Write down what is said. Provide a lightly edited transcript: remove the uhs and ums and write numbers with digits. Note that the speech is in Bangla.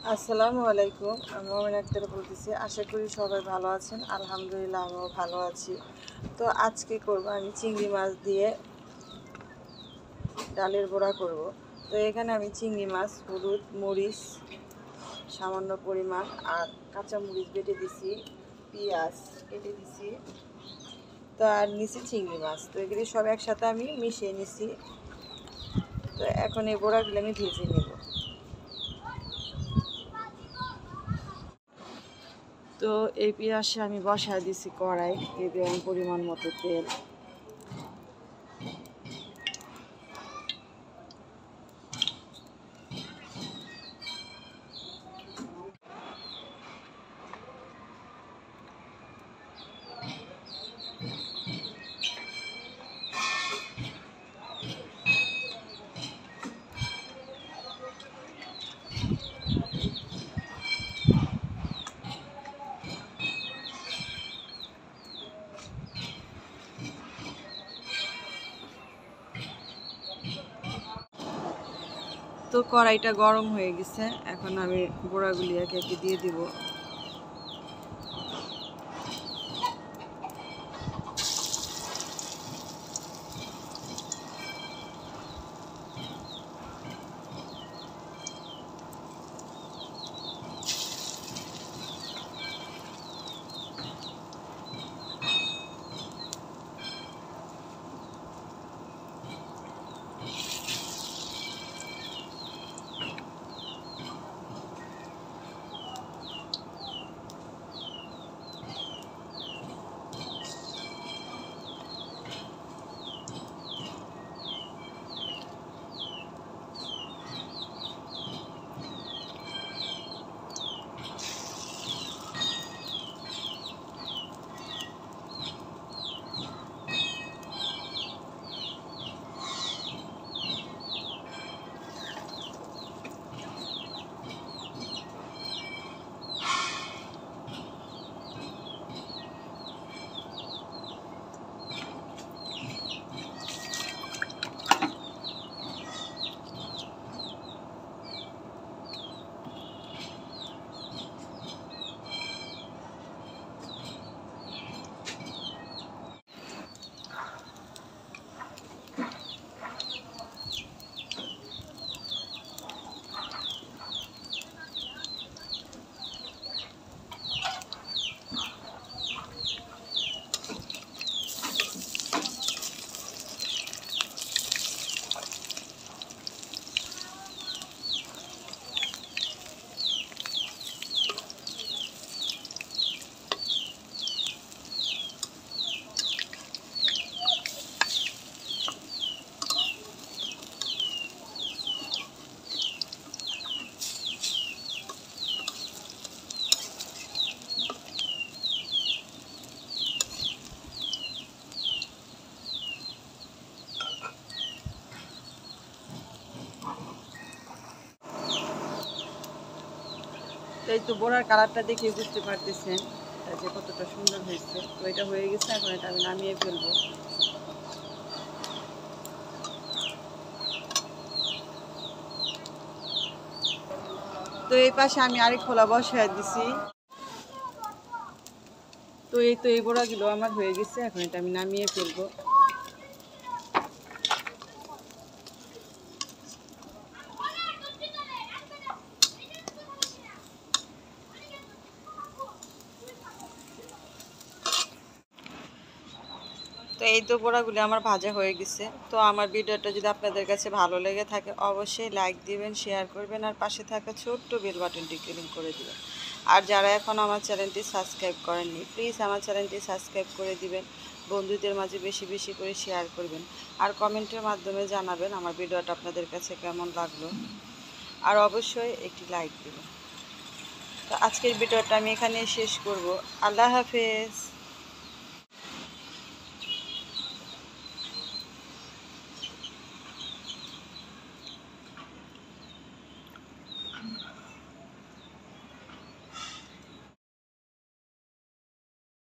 আসসালামু আলাইকুম। আমি মোমেন আক্তার বলতেছি। আশা করি সবাই ভালো আছেন। আলহামদুলিল্লাহ আমিও ভালো আছি। তো আজকে করব আমি চিংড়ি মাছ দিয়ে ডালের বড়া করব। তো এখানে আমি চিংড়ি মাছ, হলুদ, মরিচ সামান্য পরিমাণ আর কাঁচা মরিচ বেটে দিছি, পেঁয়াজ কেটে দিছি, তো আর নিছি চিংড়ি মাছ। তো এগুলি সব একসাথে আমি মিশিয়ে নিছি। তো এখন এই বড়াগুলো আমি ভেজে নেব। তো এই পেঁয়াজটা আমি বসায় দিছি কড়াই, দিয়ে দিলাম পরিমাণ মতো তেল। তো কড়াইটা গরম হয়ে গেছে, এখন আমি বড়াগুলি একে একে দিয়ে দিব। তো এই তো বড়ার কালারটা দেখে বুঝতে পারতেছেন এটা যে কতটা সুন্দর হয়েছে। তো এটা হয়ে গেছে, এখন এটা আমি নামিয়ে ফেলবো। তো এই পাশে আমি আরেক খোলা বসায় দিছি। তো এই বড়াগুলো আমার হয়ে গেছে, এখন এটা আমি নামিয়ে ফেলবো। তো এই তো বড়াগুলি আমার ভাজা হয়ে গেছে। তো আমার ভিডিওটা যদি আপনাদের কাছে ভালো লেগে থাকে অবশ্যই লাইক দিবেন, শেয়ার করবেন আর পাশে থাকা ছোট্ট বেল বাটনটি ক্লিক করে দিবেন। আর যারা এখন আমার চ্যানেলটি সাবস্ক্রাইব করেননি প্লিজ আমার চ্যানেলটি সাবস্ক্রাইব করে দিবেন। বন্ধুদের মাঝে বেশি বেশি করে শেয়ার করবেন আর কমেন্টের মাধ্যমে জানাবেন আমার ভিডিওটা আপনাদের কাছে কেমন লাগলো। আর অবশ্যই একটি লাইক দেবেন। তো আজকের ভিডিওটা আমি এখানে শেষ করব। আল্লাহ হাফেজ।